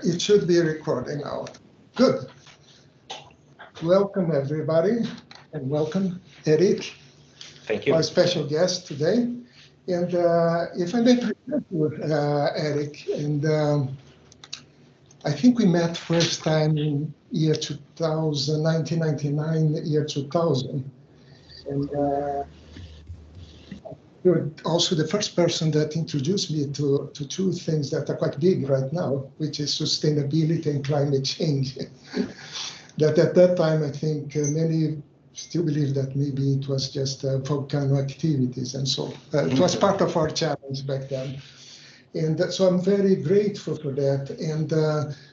It should be recording now. Good. Welcome, everybody, and welcome, Erik, Thank you. our special guest today. And if I may present you, Erik, and I think we met first time in year 2000, 1999, year 2000. And you're also the first person that introduced me to two things that are quite big right now, which is sustainability and climate change. That at that time, I think many still believe that maybe it was just volcano activities, and so it was part of our challenge back then. And so I'm very grateful for that. And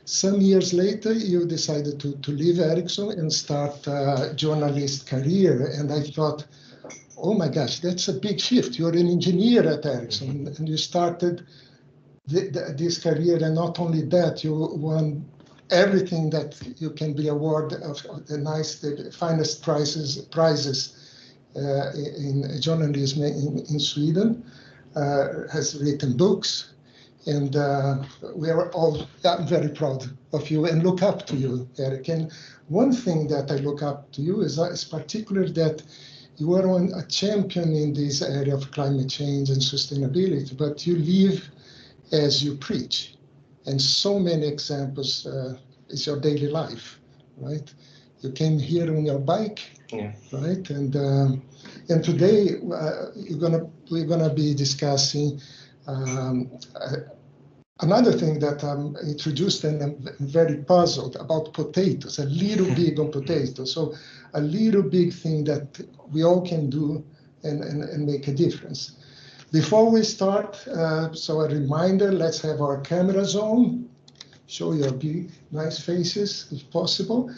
some years later, you decided to leave Ericsson and start a journalist career. And I thought, oh my gosh, that's a big shift. You're an engineer at Ericsson, and you started this career. And not only that, you won everything that you can be awarded of the finest prizes in journalism in Sweden. Has written books, and we are all I'm very proud of you and look up to you, Erik. And one thing that I look up to you is particularly that you are a champion in this area of climate change and sustainability, but you live as you preach. And so many examples is your daily life, right? You came here on your bike, Yeah. right? And today we're gonna be discussing another thing that I'm introduced and I'm very puzzled about potatoes, a little big on potatoes. So a little big thing that we all can do and make a difference. Before we start, so a reminder, let's have our cameras on. Show your big, nice faces if possible.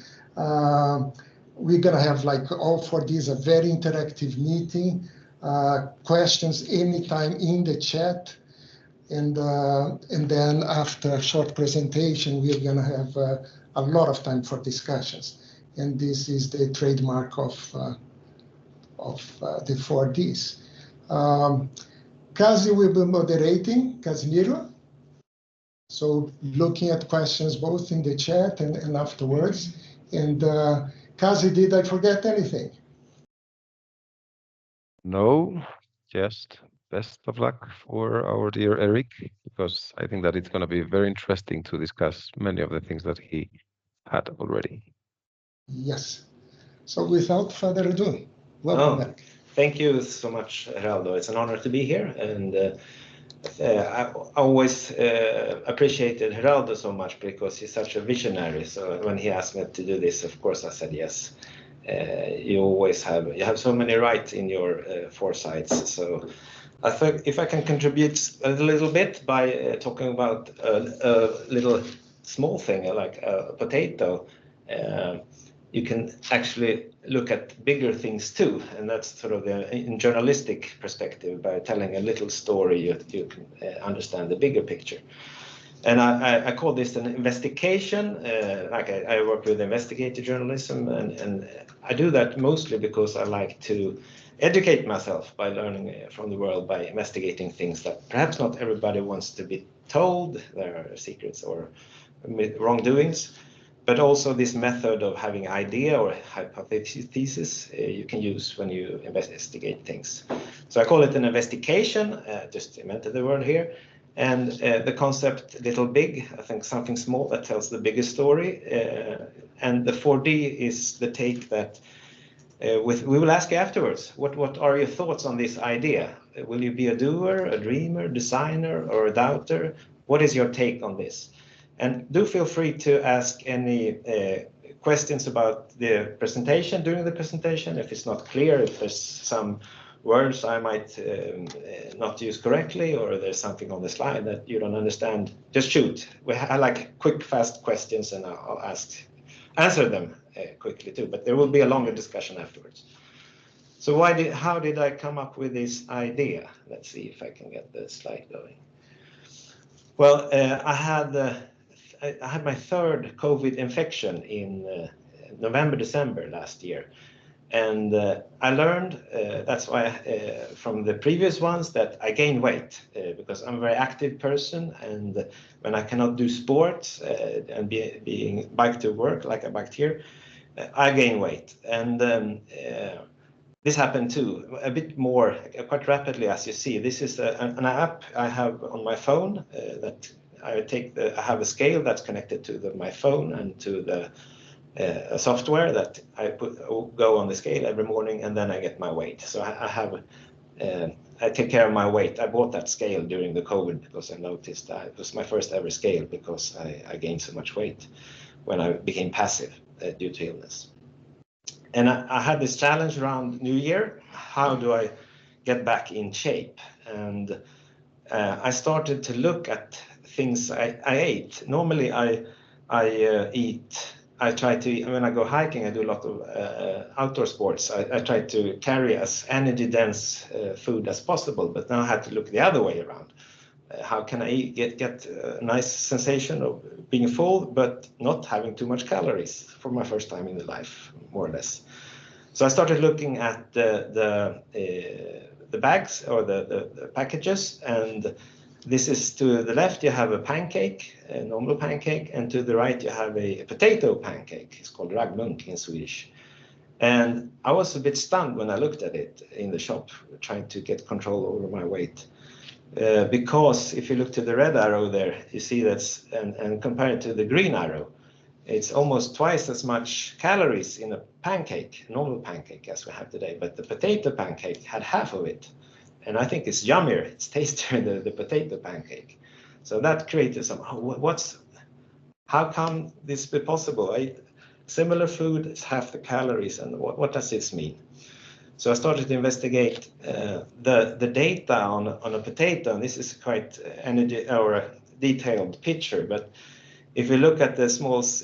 We're gonna have like all for these a very interactive meeting. Questions anytime in the chat. And then after a short presentation, we're gonna have a lot of time for discussions. And this is the trademark of the 4Ds. Kazi will be moderating, Casimiro. So looking at questions both in the chat and afterwards. And Kazi, did I forget anything? No, just best of luck for our dear Erik, because I think that it's going to be very interesting to discuss many of the things that he had already. Yes. So without further ado, welcome back. Thank you so much, Geraldo. It's an honor to be here. And I always appreciated Geraldo so much because he's such a visionary. So when he asked me to do this, of course, I said yes. You have so many rights in your foresights. So I thought if I can contribute a little bit by talking about a little small thing like a potato, you can actually look at bigger things too, and that's sort of in journalistic perspective. By telling a little story, you can understand the bigger picture. And I call this an investigation. I work with investigative journalism, and I do that mostly because I like to educate myself by learning from the world, by investigating things that perhaps not everybody wants to be told. There are secrets or wrongdoings. But also this method of having idea or hypothesis you can use when you investigate things. So I call it an investigation, just invented the word here. And the concept little big, I think something small that tells the bigger story. And the 4D is the take that we will ask you afterwards. What are your thoughts on this idea? Will you be a doer, a dreamer, designer, or a doubter? What is your take on this? And do feel free to ask any questions about the presentation during the presentation. If it's not clear, if there's some words I might not use correctly, or there's something on the slide that you don't understand, just shoot. I like quick, fast questions, and I'll answer them quickly too. But there will be a longer discussion afterwards. So how did I come up with this idea? Let's see if I can get the slide going. Well, I had my third COVID infection in November, December last year. And I learned, that's why from the previous ones, that I gain weight because I'm a very active person, and when I cannot do sports and being bike to work like I biked here, I gain weight. And this happened too, a bit more, quite rapidly, as you see. This is an app I have on my phone that I have a scale that's connected to my phone and to the software that I go on the scale every morning, and then I get my weight. So I take care of my weight. I bought that scale during the COVID because I noticed that it was my first ever scale because I gained so much weight when I became passive due to illness. And I had this challenge around New Year. How do I get back in shape? And I started to look at things I ate. Normally I try to, when I go hiking, I do a lot of outdoor sports. I try to carry as energy dense food as possible, but now I had to look the other way around. How can I get a nice sensation of being full, but not having too much calories for my first time in the life, more or less. So I started looking at the bags or the packages, and this is to the left, you have a pancake, a normal pancake, and to the right, you have a potato pancake. It's called raggmunk in Swedish. And I was a bit stunned when I looked at it in the shop, trying to get control over my weight. Because if you look to the red arrow there, you see that's, and compare it to the green arrow, it's almost twice as much calories in a pancake, a normal pancake, as we have today. But the potato pancake had half of it. And I think it's yummier, it's tastier than the potato pancake. So that created some, how come this be possible? Similar food is half the calories, and what does this mean? So I started to investigate the data on a potato, and this is quite energy or a detailed picture, but if you look at the smalls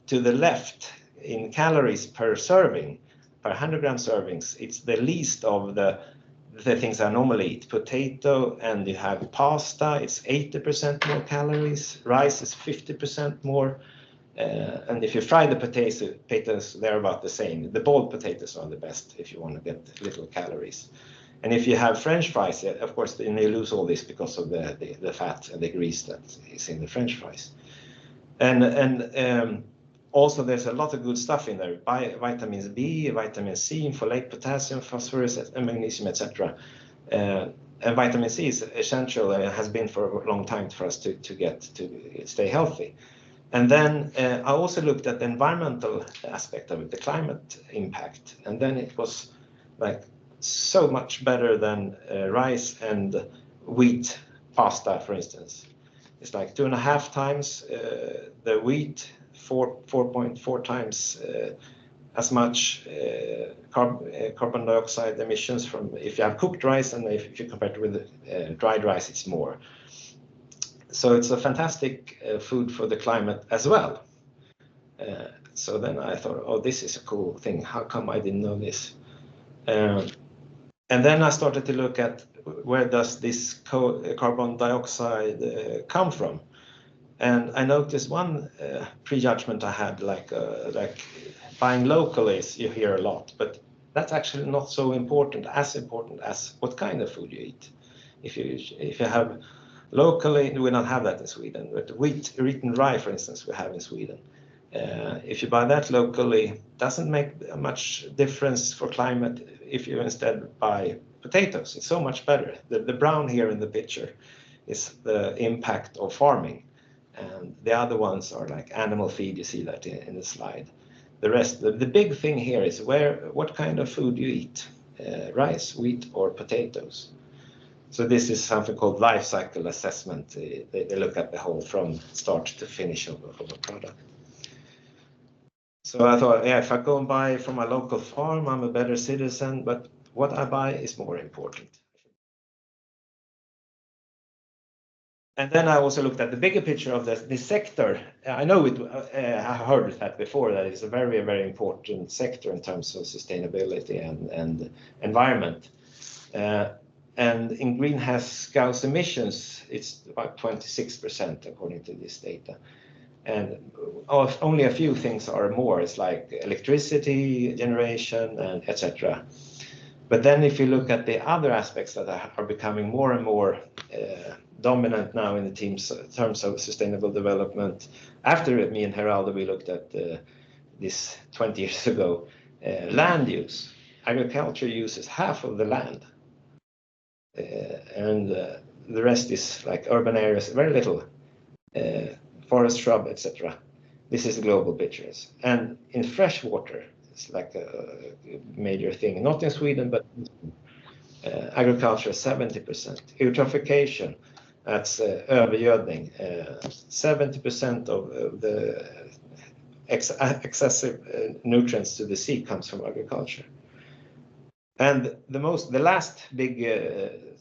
to the left in calories per serving, per 100 gram servings, it's the least of the things I normally eat. Potato, and you have pasta, it's 80% more calories. Rice is 50% more. And if you fry the potatoes, they're about the same. The boiled potatoes are the best if you want to get little calories. And if you have French fries, of course, then you lose all this because of the fat and the grease that is in the French fries. And also there's a lot of good stuff in there, vitamins B, vitamin C, folate, potassium, phosphorus, and magnesium, etc. And vitamin C is essential and has been for a long time for us to stay healthy. And then I also looked at the environmental aspect of it, the climate impact. And then it was like so much better than rice and wheat pasta, for instance. It's like 2.5 times the wheat, 4.4 times as much carbon dioxide emissions from if you have cooked rice, and if you compare it with dried rice, it's more. So it's a fantastic food for the climate as well. So then I thought, oh, this is a cool thing. How come I didn't know this? And then I started to look at where does this carbon dioxide come from? And I noticed one prejudgment I had, like buying locally, you hear a lot, but that's actually not so important as what kind of food you eat. If you have locally, we don't have that in Sweden, but wheaten rye, for instance, we have in Sweden. If you buy that locally, doesn't make much difference for climate if you instead buy potatoes. It's so much better. The brown here in the picture is the impact of farming, and the other ones are like animal feed. You see that in the slide. The rest, the big thing here is what kind of food you eat, rice, wheat, or potatoes. So this is something called life cycle assessment. They look at the whole from start to finish of a product. So I thought, yeah, if I go and buy from a local farm, I'm a better citizen, but what I buy is more important. And then I also looked at the bigger picture of this sector. I know I heard that before, that it's a very, very important sector in terms of sustainability and environment. And in greenhouse gas emissions, it's about 26% according to this data. And only a few things are more. It's like electricity generation and etc. But then if you look at the other aspects that are becoming more and more dominant now in the terms of sustainable development, after me and Geraldo, we looked at this 20 years ago, land use. Agriculture uses half of the land. And the rest is like urban areas, very little, forest, shrub, etc. This is the global pictures. And in fresh water, it's like a major thing, not in Sweden, but agriculture 70%. Eutrophication, that's övergödning. 70% of the excessive nutrients to the sea comes from agriculture. And the last big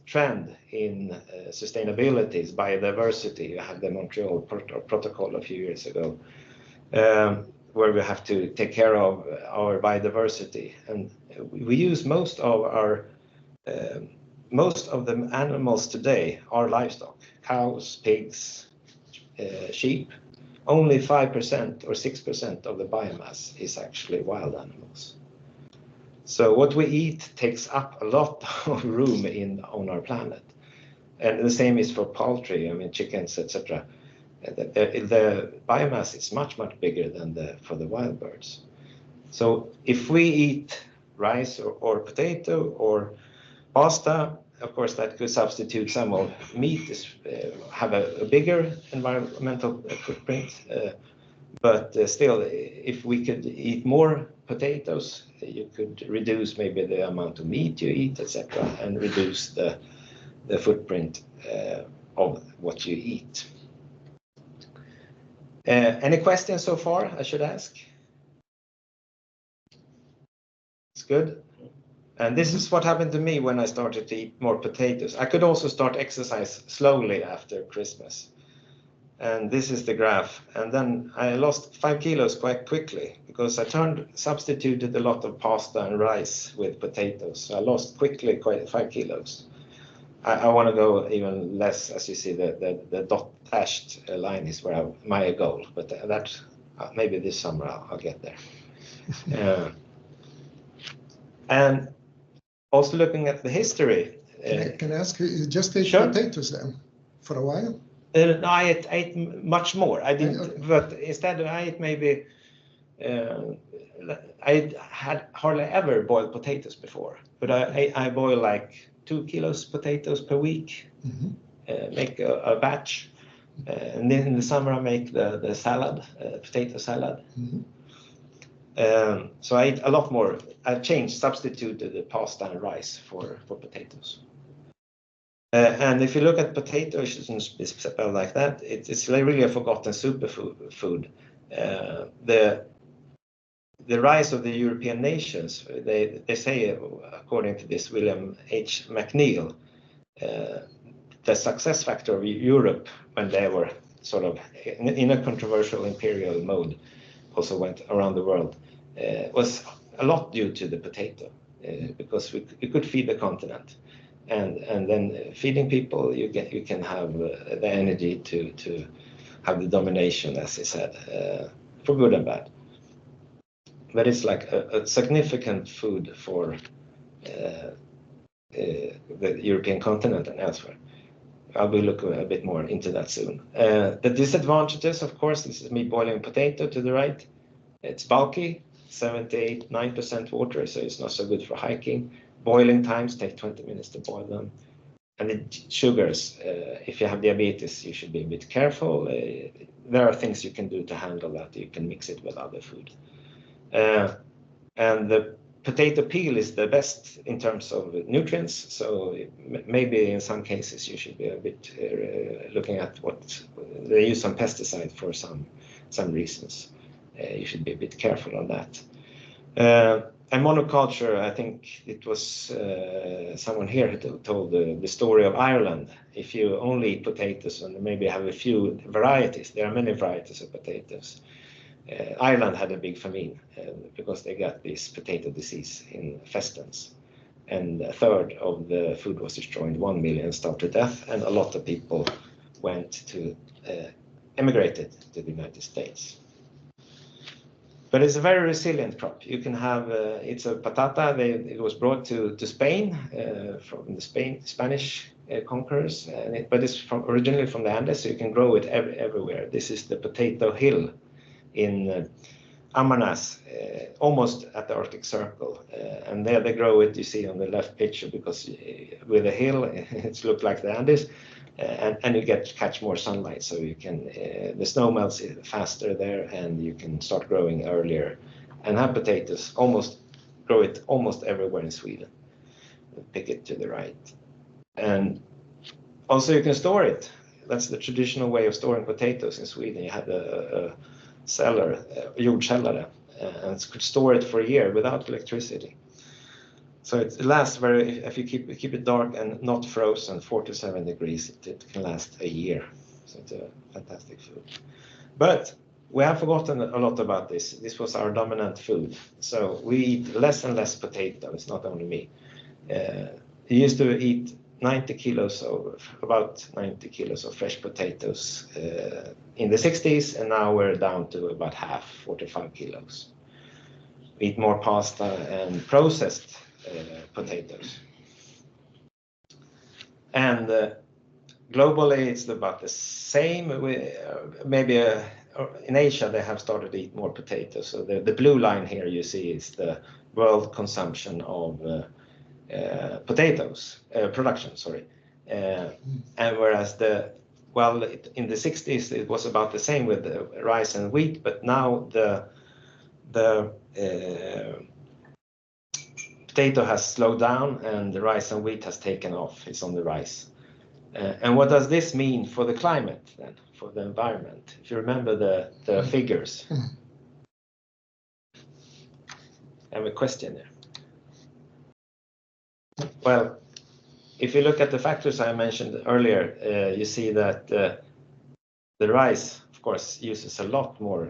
trend in sustainability is biodiversity. You had the Montreal Protocol a few years ago, where we have to take care of our biodiversity. And we use most of the animals today are livestock, cows, pigs, sheep. Only 5% or 6% of the biomass is actually wild animals. So what we eat takes up a lot of room on our planet. And the same is for poultry, I mean chickens, etc. The biomass is much, much bigger than for the wild birds. So if we eat rice or potato or pasta, of course that could substitute some of meat, have a bigger environmental footprint. But still, if we could eat more potatoes, you could reduce maybe the amount of meat you eat, etc., and reduce the footprint of what you eat. Any questions so far I should ask? It's good. And this is what happened to me when I started to eat more potatoes. I could also start exercise slowly after Christmas. And this is the graph. And then I lost 5 kilos quite quickly because I substituted a lot of pasta and rice with potatoes. So I lost quickly quite 5 kilos. I want to go even less, as you see, the dot dashed line is where my goal. But that maybe this summer I'll get there. And also looking at the history. Can I ask you, just ate Sure. potatoes then for a while? No, I ate much more. I didn't, but instead I ate maybe. I had hardly ever boiled potatoes before, but I boil like 2 kilos potatoes per week. Mm-hmm. Make a batch, and then in the summer I make the salad, potato salad. Mm-hmm. So I ate a lot more. I substituted the pasta and rice for potatoes. And if you look at potatoes, it shouldn't be spelled like that. It's really a forgotten superfood. The rise of the European nations, they say, according to this William H. McNeill, the success factor of Europe when they were sort of in a controversial imperial mode, also went around the world, was a lot due to the potato, because we could feed the continent. And then feeding people, you can have the energy to have the domination, as he said, for good and bad. But it's like a significant food for the European continent and elsewhere. I will look a bit more into that soon. The disadvantages, of course, this is me boiling potato to the right. It's bulky, 78-9% water, so it's not so good for hiking. Boiling times take 20 minutes to boil them. And the sugars, if you have diabetes, you should be a bit careful. There are things you can do to handle that. You can mix it with other food. And the potato peel is the best in terms of nutrients. So maybe in some cases you should be a bit looking at what they use some pesticide for some reasons. You should be a bit careful on that. And monoculture, I think it was someone here who told the story of Ireland. If you only eat potatoes and maybe have a few varieties, there are many varieties of potatoes. Ireland had a big famine because they got this potato disease in Festens. And a third of the food was destroyed, 1 million starved to death, and a lot of people went to emigrated to the United States. But it's a very resilient crop. You can have, it's a patata. It was brought to Spain from the Spanish conquerors, but it's originally from the Andes, so you can grow it everywhere. This is the potato hill in Amanas, almost at the Arctic Circle. And there they grow it, you see on the left picture, because with a hill, it looks like the Andes. And you catch more sunlight, so you can the snow melts faster there, and you can start growing earlier, and have potatoes. Grow it almost everywhere in Sweden. Pick it to the right, and also you can store it. That's the traditional way of storing potatoes in Sweden. You have a cellar, jordkällare, and could store it for a year without electricity. So it lasts if you keep it dark and not frozen, 4 to 7 degrees, it can last a year. So it's a fantastic food. But we have forgotten a lot about this. This was our dominant food. So we eat less and less potato. It's not only me. We used to eat about 90 kilos of fresh potatoes in the 60s, and now we're down to about half, 45 kilos. We eat more pasta and processed potatoes. And globally, it's about the same. Maybe in Asia, they have started to eat more potatoes. So the blue line here you see is the world consumption of potatoes, production, sorry. And whereas in the 60s, it was about the same with rice and wheat, but now the potato has slowed down and the rice and wheat has taken off. It's on the rise. And what does this mean for the climate then, for the environment? If you remember the figures. I have a question there. Well, if you look at the factors I mentioned earlier, you see that the rice, of course, uses a lot more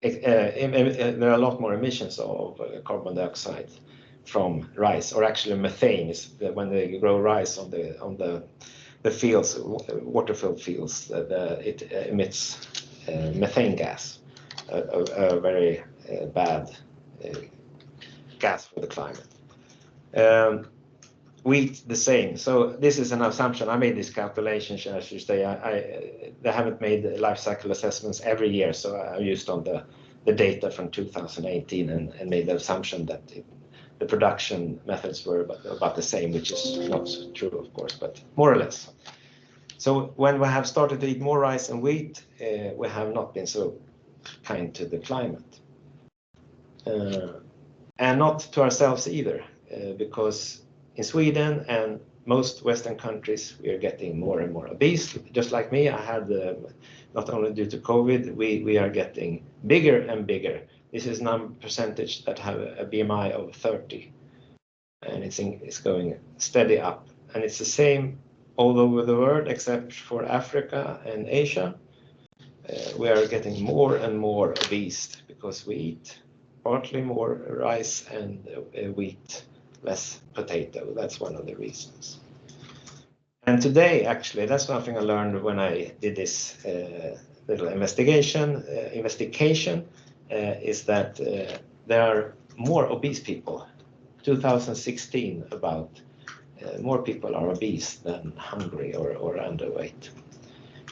there are a lot more emissions of carbon dioxide from rice, or actually methane. Is when they grow rice on the fields, water-filled fields, it emits methane gas, a very bad gas for the climate. Wheat, the same. So this is an assumption. I made this calculation, I should say. They haven't made life cycle assessments every year, so I used on the data from 2018 and made the assumption that the production methods were about the same, which is not true, of course, but more or less. So when we have started to eat more rice and wheat, we have not been so kind to the climate. And not to ourselves either, because in Sweden and most Western countries, we are getting more and more obese. Just like me, I had, not only due to COVID, we are getting bigger and bigger. This is percentage that have a BMI of 30, and it's going steady up. And it's the same all over the world, except for Africa and Asia. We are getting more and more obese because we eat partly more rice and wheat, less potato. That's one of the reasons. And today, actually, that's something I learned when I did this little investigation, is that there are more obese people. 2016, about more people are obese than hungry or underweight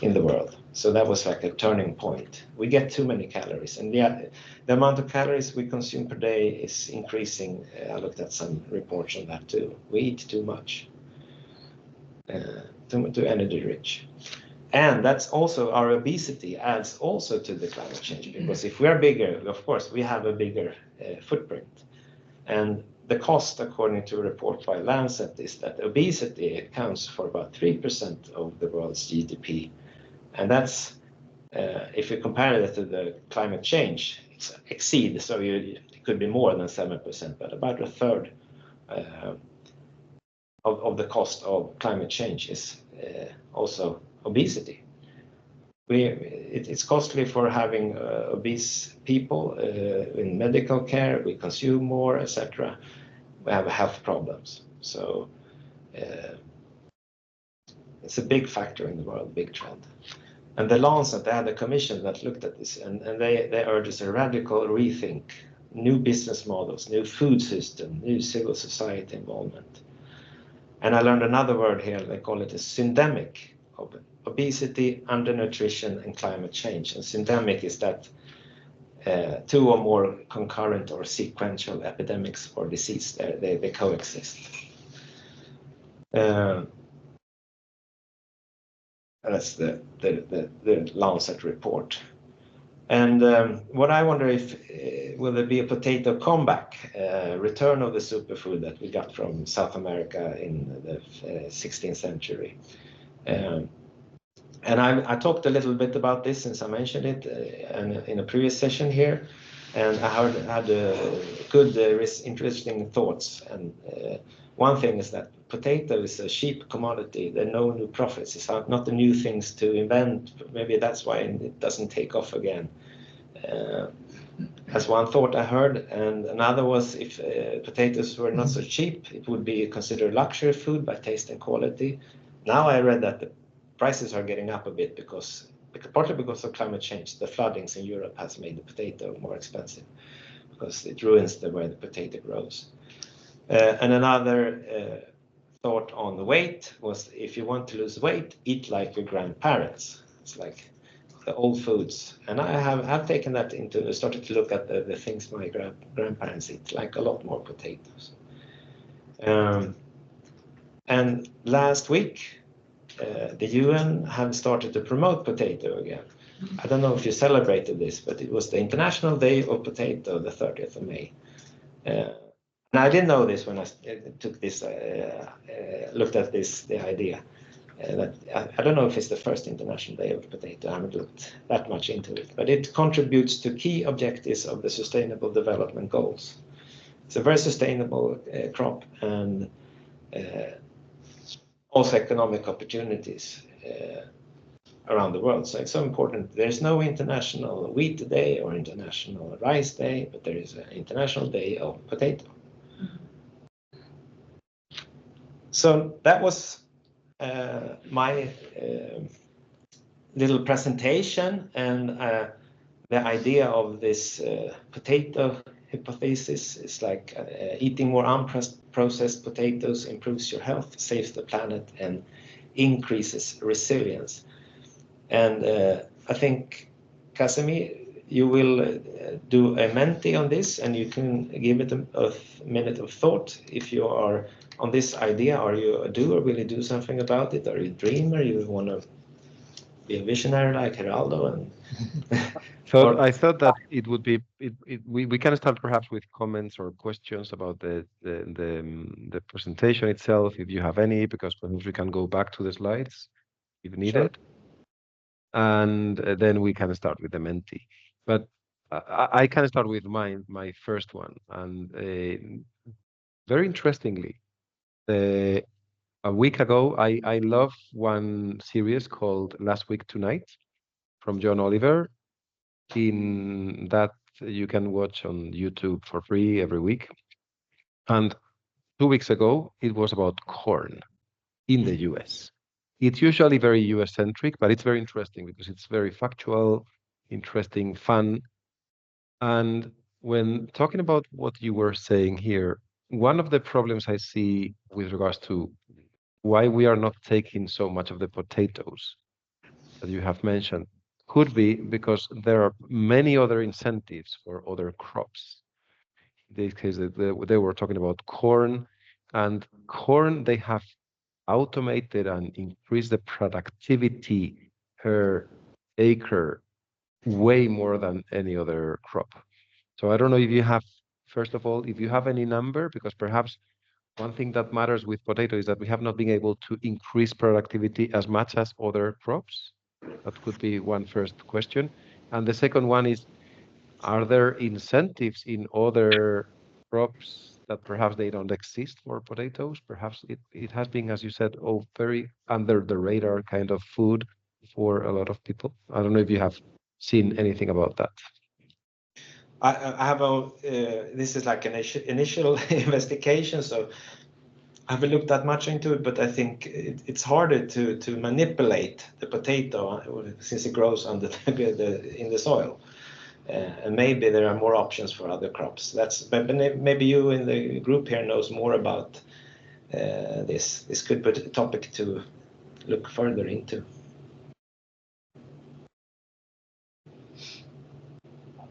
in the world. So that was like a turning point. We get too many calories, and the amount of calories we consume per day is increasing. I looked at some reports on that too. We eat too much, too energy rich. And that's also, our obesity adds also to the climate change, because if we are bigger, of course, we have a bigger footprint. And the cost, according to a report by Lancet, is that obesity accounts for about 3% of the world's GDP. And that's, if you compare it to the climate change, it's exceed, so it could be more than 7%, but about a third of the cost of climate change is also obesity. It's costly for having obese people in medical care. We consume more, etc. We have health problems. So It's a big factor in the world, big trend. And the Lancet, they had a commission that looked at this, and they urged a radical rethink, new business models, new food system, new civil society involvement. And I learned another word here, they call it a syndemic of obesity, undernutrition, and climate change. And syndemic is that two or more concurrent or sequential epidemics or disease, they coexist. That's the Lancet report. And what I wonder if, will there be a potato comeback, return of the superfood that we got from South America in the 16th century? And I talked a little bit about this since I mentioned it in a previous session here, and I had good, interesting thoughts. And one thing is that potato is a cheap commodity. There are no new profits. It's not the new things to invent. Maybe that's why it doesn't take off again. That's one thought I heard. And another was if potatoes were not so cheap, it would be considered luxury food by taste and quality. Now I read that the prices are getting up a bit partly because of climate change. The floodings in Europe has made the potato more expensive because it ruins the way the potato grows. And another thought on the weight was if you want to lose weight, eat like your grandparents. It's like the old foods. And I have taken that started to look at the things my grandparents eat, like a lot more potatoes. And last week, the UN have started to promote potato again. I don't know if you celebrated this, but it was the International Day of Potato, the 30th of May. And I didn't know this when I took this, looked at the idea. That I don't know if it's the first International Day of Potato. I haven't looked that much into it, but it contributes to key objectives of the Sustainable Development Goals. It's a very sustainable crop and also economic opportunities around the world. So it's so important. There's no International Wheat Day or International Rice Day, but there is an International Day of Potato. So that was my little presentation, and the idea of this potato hypothesis is like eating more unprocessed potatoes improves your health, saves the planet, and increases resilience. And I think, Casimir, you will do a Menti on this, and you can give it a minute of thought. If you are on this idea, are you a doer? Will you do something about it? Are you a dreamer? You want to be a visionary like Geraldo? And So I thought that it would be we can start perhaps with comments or questions about the presentation itself, if you have any, because perhaps we can go back to the slides if needed. Sure. And then we can start with the Menti. But I can start with my first one. And very interestingly, a week ago, I love one series called Last Week Tonight from John Oliver. In that you can watch on YouTube for free every week. And 2 weeks ago, it was about corn in the US. It's usually very US centric, but it's very interesting because it's very factual, interesting, fun. And when talking about what you were saying here, one of the problems I see with regards to why we are not taking so much of the potatoes that you have mentioned could be because there are many other incentives for other crops. In this case, they were talking about corn, and corn, they have automated and increased the productivity per acre way more than any other crop. So I don't know if you have, first of all, if you have any number, because perhaps one thing that matters with potato is that we have not been able to increase productivity as much as other crops. That could be one first question. And the second one is, are there incentives in other crops that perhaps they don't exist for potatoes? Perhaps it has been, as you said, very under the radar kind of food for a lot of people. I don't know if you have seen anything about that. I have this is like an initial investigation, so haven't looked that much into it, but I think it's harder to manipulate the potato since it grows under in the soil. And maybe there are more options for other crops. Maybe you in the group here knows more about this. This could be a topic to look further into.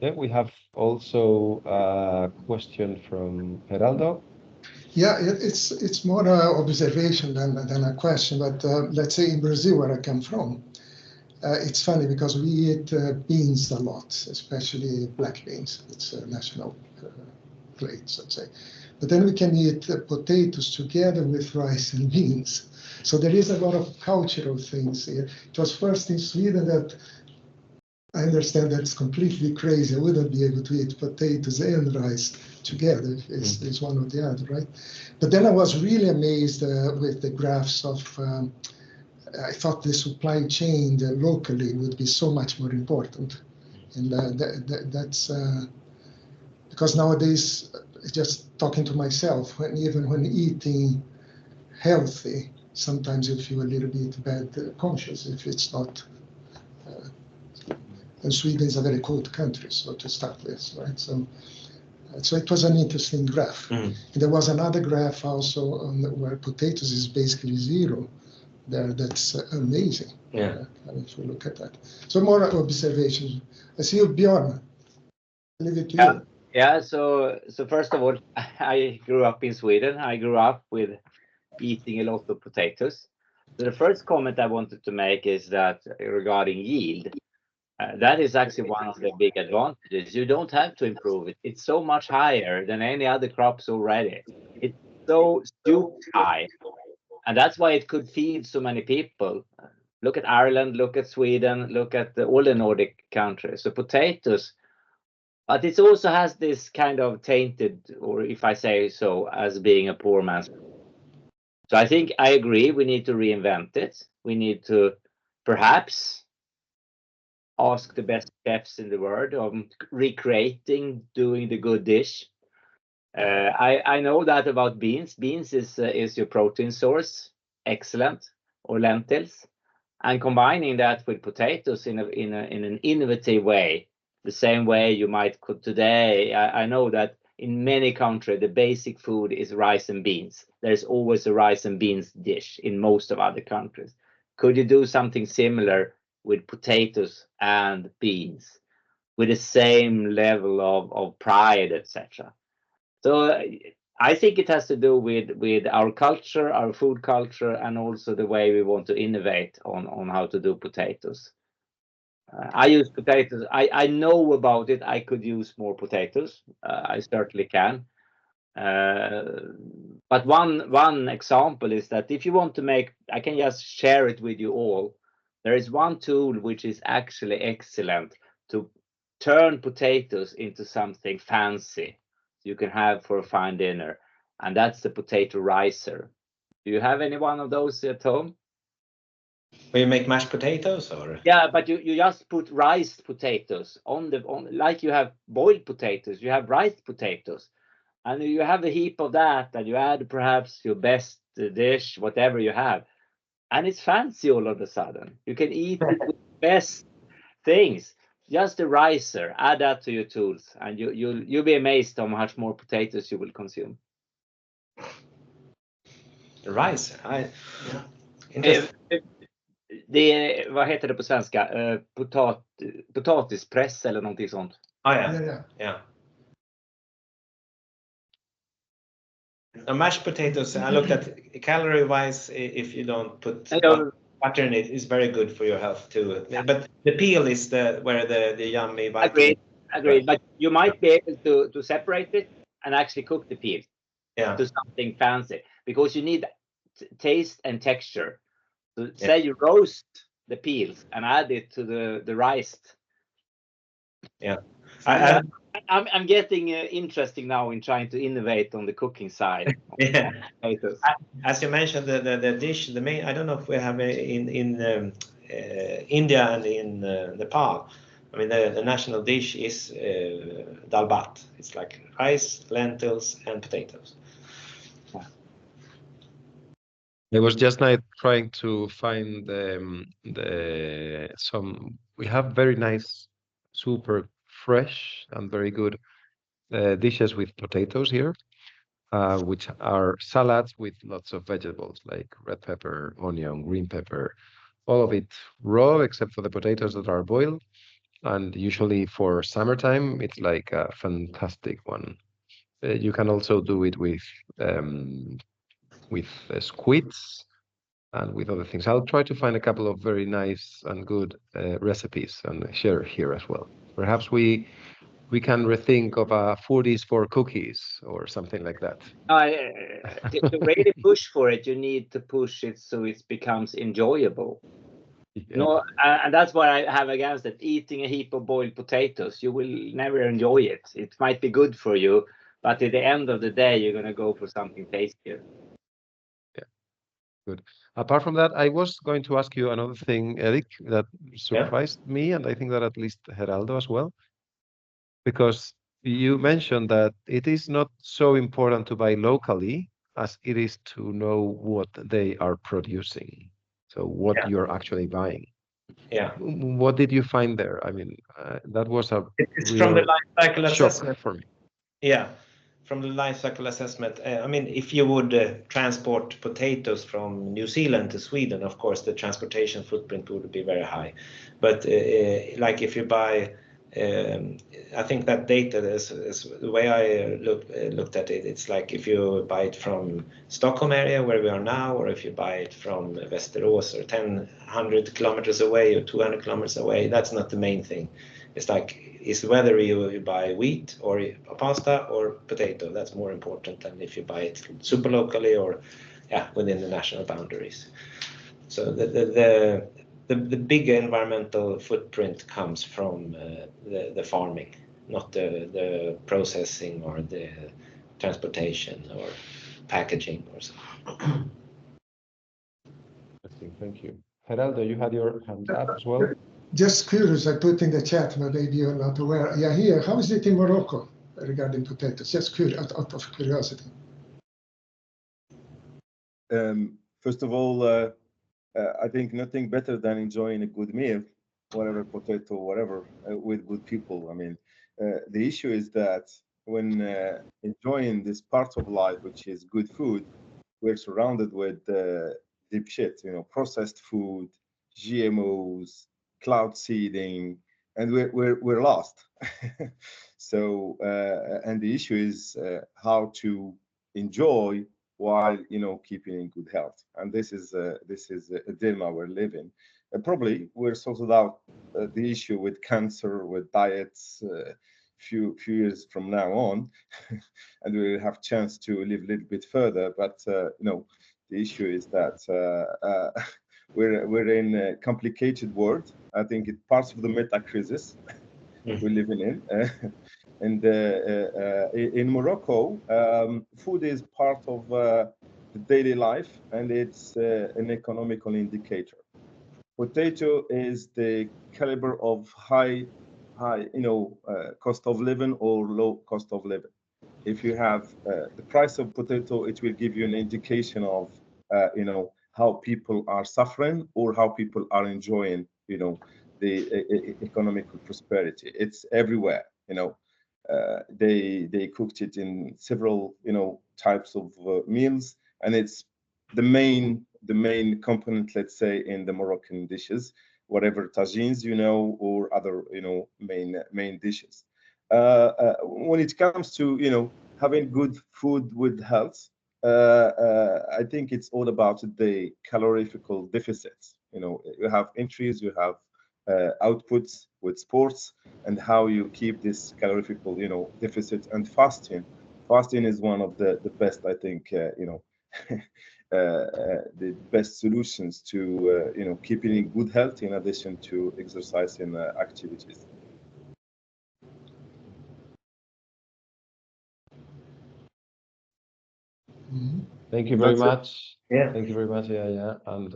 Then we have also a question from Geraldo. Yeah, it's more an observation than a question. But let's say in Brazil, where I come from, it's funny because we eat beans a lot, especially black beans. It's a national plate, let's say. But then we can eat potatoes together with rice and beans. So there is a lot of cultural things here. It was first in Sweden that I understand that's completely crazy. I wouldn't be able to eat potatoes and rice together. It's one or the other, right? But then I was really amazed with the graphs of I thought the supply chain locally would be so much more important. And that's because nowadays, just talking to myself, even when eating healthy, sometimes you feel a little bit bad conscious if it's not. And Sweden is a very cold country, so to start with, right? So it was an interesting graph. And there was another graph also where potatoes is basically zero. That's amazing. Yeah. If we look at that. So more observations. I see you, Bjorn. I'll leave it to you. Yeah. So first of all, I grew up in Sweden. I grew up with eating a lot of potatoes. So the first comment I wanted to make is that regarding yield, that is actually one of the big advantages. You don't have to improve it. It's so much higher than any other crops already. It's so stupid high. And that's why it could feed so many people. Look at Ireland, look at Sweden, look at all the Nordic countries. So potatoes, but it also has this kind of tainted, or if I say so, as being a poor man's. So I think I agree, we need to reinvent it. We need to perhaps ask the best chefs in the world on recreating, doing the good dish. I know that about beans. Beans is your protein source, excellent, or lentils, and combining that with potatoes in an innovative way, the same way you might cook today. I know that in many countries the basic food is rice and beans. There's always a rice and beans dish in most of other countries. Could you do something similar with potatoes and beans, with the same level of pride, etc.? So I think it has to do with our culture, our food culture, and also the way we want to innovate on how to do potatoes. I use potatoes. I know about it. I could use more potatoes. I certainly can. But one example is that if you want to make, I can just share it with you all. There is one tool which is actually excellent to turn potatoes into something fancy you can have for a fine dinner, and that's the potato ricer. Do you have any one of those at home? Will you make mashed potatoes or? Yeah, but you just put riced potatoes on like you have boiled potatoes, you have riced potatoes, and you have a heap of that, and you add perhaps your best dish, whatever you have, and it's fancy all of a sudden. You can eat it with the best things. Just a ricer, add that to your tools, and you'll be amazed how much more potatoes you will consume. Rice, vad heter det på svenska? Potatispress eller någonting sånt. Yeah. Mashed potatoes, I looked at calorie-wise, if you don't put butter in it, is very good for your health too. But the peel is where the yummy vitamin. Agreed. But you might be able to separate it and actually cook the peel to something fancy, because you need taste and texture. So say you roast the peels and add it to the rice. Yeah. I'm getting interesting now in trying to innovate on the cooking side. Yeah. As you mentioned, the dish, the main, I don't know if we have in India and in Nepal. I mean, the national dish is dal bhat. It's like rice, lentils, and potatoes. I was just now trying to find some. We have very nice, super fresh and very good dishes with potatoes here, which are salads with lots of vegetables like red pepper, onion, green pepper, all of it raw except for the potatoes that are boiled. And usually for summertime, it's like a fantastic one. You can also do it um, with squids and with other things. I'll try to find a couple of very nice and good recipes and share here as well. Perhaps we can rethink of foodies for cookies or something like that. To really push for it, you need to push it so it becomes enjoyable. Yeah. No, and that's what I have against it. Eating a heap of boiled potatoes, you will never enjoy it. It might be good for you, but at the end of the day, you're going to go for something tastier. Yeah, good. Apart from that, I was going to ask you another thing, Erik, that surprised me, and I think that at least Geraldo as well, because you mentioned that it is not so important to buy locally as it is to know what they are producing. So what Yeah. you're actually buying. Yeah. What did you find there? I mean, that was a It's from the real life cycle shock assessment. for me. Yeah, from the life cycle assessment. I mean, if you would transport potatoes from New Zealand to Sweden, of course, the transportation footprint would be very high. But like if you buy, I think that data is the way I looked at it. It's like if you buy it from Stockholm area where we are now, or if you buy it from Västerås or 100 kilometers away or 200 kilometers away, that's not the main thing. It's like is whether you buy wheat or pasta or potato. That's more important than if you buy it super locally or within the national boundaries. So the big environmental footprint comes from the farming, not the processing or the transportation or packaging or something. Interesting. Thank you. Geraldo, you had your hand up as well. Just curious, I put in the chat, but maybe you're not aware. Yeah, here, how is it in Morocco regarding potatoes? Just curious, out of curiosity. First of all, I think nothing better than enjoying a good meal, whatever potato, whatever, with good people. I mean, the issue is that when enjoying this part of life, which is good food, we're surrounded with deep shit, processed food, GMOs, cloud seeding, and we're lost. So, and the issue is how to enjoy while keeping in good health, and this is a dilemma we're living. Probably we're sorted out the issue with cancer, with diets, few years from now on, and we'll have chance to live a little bit further. But the issue is that we're in a complicated world. I think it's part of the meta crisis we're living in. And in Morocco, food is part of the daily life, and it's an economical indicator. Potato is the caliber of high, cost of living or low cost of living. If you have the price of potato, it will give you an indication of, how people are suffering or how people are enjoying, the economical prosperity. It's everywhere, they cooked it in several types of meals, and it's the main component, let's say, in the Moroccan dishes, whatever tagines or other main dishes. When it comes to having good food with health, I think it's all about the calorifical deficits. You have entries, you have outputs with sports, and how you keep this calorifical deficit. And fasting is one of the best, I think, the best solutions to keeping in good health in addition to exercising activities. Thank you very much. Yeah. Thank you very much. Yeah. And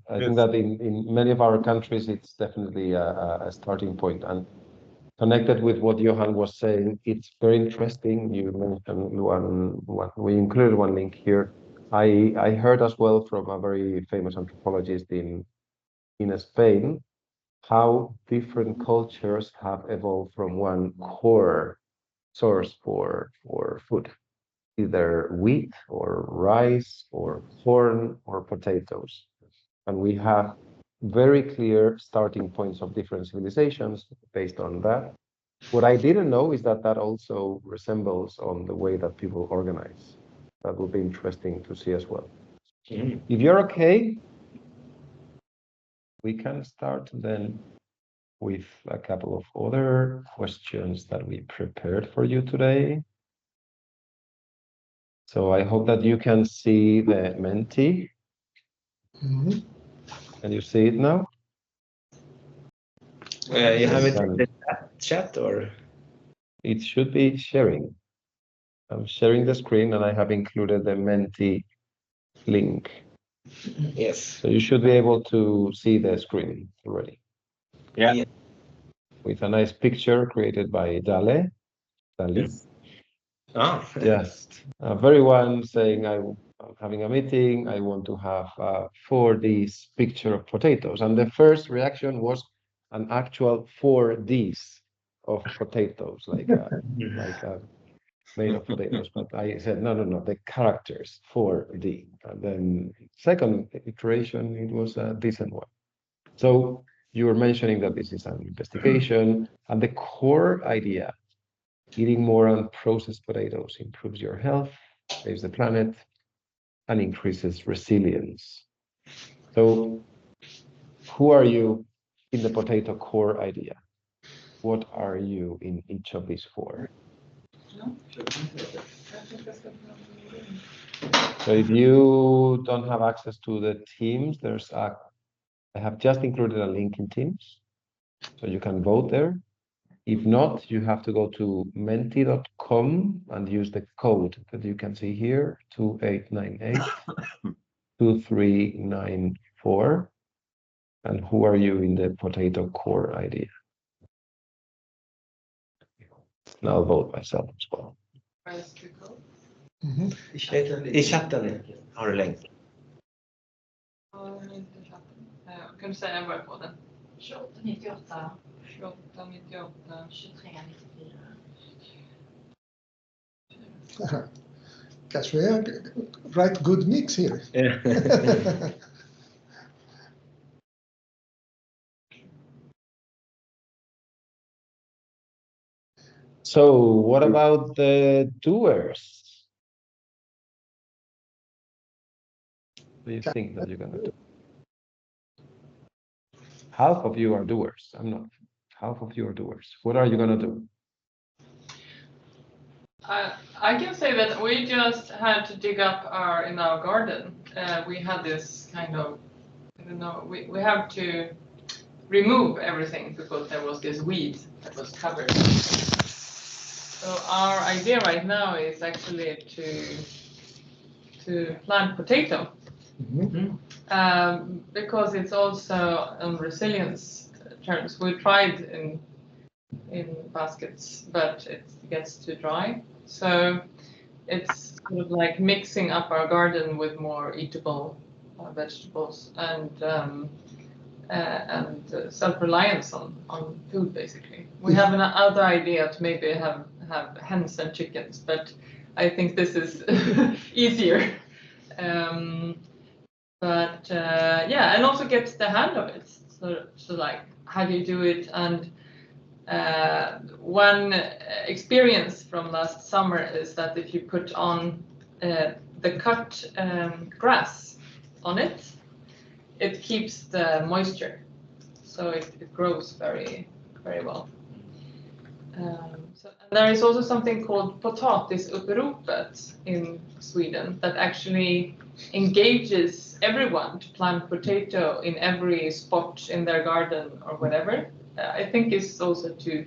I think that in many of our countries, it's definitely a starting point. And connected with what Johan was saying, it's very interesting. You mentioned we included one link here I heard as well from a very famous anthropologist in Spain how different cultures have evolved from one core source for food, either wheat or rice or corn or potatoes. And we have very clear starting points of different civilizations based on that. What I didn't know is that that also resembles on the way that people organize. That would be interesting to see as well. If you're okay, we can start then with a couple of other questions that we prepared for you today. So I hope that you can see the Menti. Mhm. Can you see it now? You have it in the chat or? It should be sharing. I'm sharing the screen and I have included the Menti link. Yes. So you should be able to see the screen already. Yeah. With a nice picture created by Dali. Oh. Just very one saying, I'm having a meeting, I want to have 4D picture of potatoes. And the first reaction was an actual 4Ds of potatoes, like made of potatoes. But I said, no, the characters, 4D. And then second iteration, it was a decent one. So you were mentioning that this is an investigation, and the core idea, eating more unprocessed potatoes improves your health, saves the planet, and increases resilience. So who are you in the potato core idea? What are you in each of these four? So if you don't have access to the Teams, I have just included a link in Teams, so you can vote there. If not, you have to go to menti.com and use the code that you can see here, 2898 2394. And who are you in the potato core idea? And I'll vote myself as well. Where's the code? I chatten har du länk. Ja, inte chatten. Kan du säga bara på den? 2898 2898 2394. Gosh, we have right good mix here. So what about the doers? What do you think that you're going to do? Half of you are doers. I'm not. Half of you are doers. What are you going to do? I can say that we just had to dig up in our garden. We had this kind of, I don't know, we have to remove everything because there was this weed that was covered. So our idea right now is actually to plant potato. Because it's also on resilience terms. We tried in baskets, but it gets too dry. So it's sort of like mixing up our garden with more eatable vegetables and self-reliance on food, basically. We have another idea to maybe have hens and chickens, but I think this is easier. Yeah, and also get the hand of it. So like, how do you do it? And one experience from last summer is that if you put on the cut grass on it, it keeps the moisture, so it grows very, very well. And there is also something called potatisuppropet in Sweden that actually engages everyone to plant potato in every spot in their garden or whatever. I think it's also to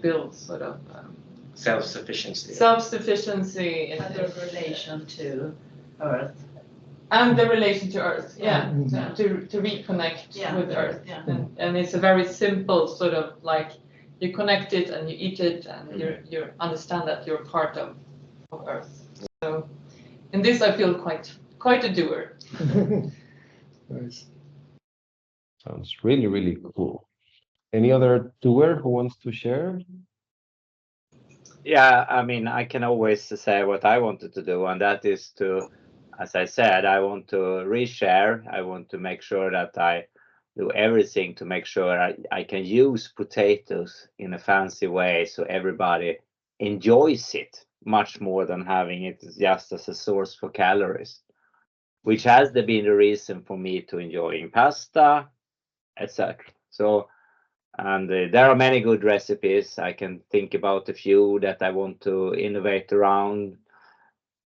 build sort of Self-sufficiency. Self-sufficiency And the relation to Earth. And the relation to Earth, yeah. Yeah. To reconnect with Earth. Yeah. And it's a very simple sort of like, you connect it and you eat it and you understand that you're part of Earth. So In this, I feel quite a doer. Nice. Sounds really, really cool. Any other doer who wants to share? Yeah, I mean, I can always say what I wanted to do, and that is to, as I said, I want to reshare. I want to make sure that I do everything to make sure I can use potatoes in a fancy way so everybody enjoys it much more than having it just as a source for calories, which has been the reason for me to enjoying pasta, etc. So, and there are many good recipes. I can think about a few that I want to innovate around.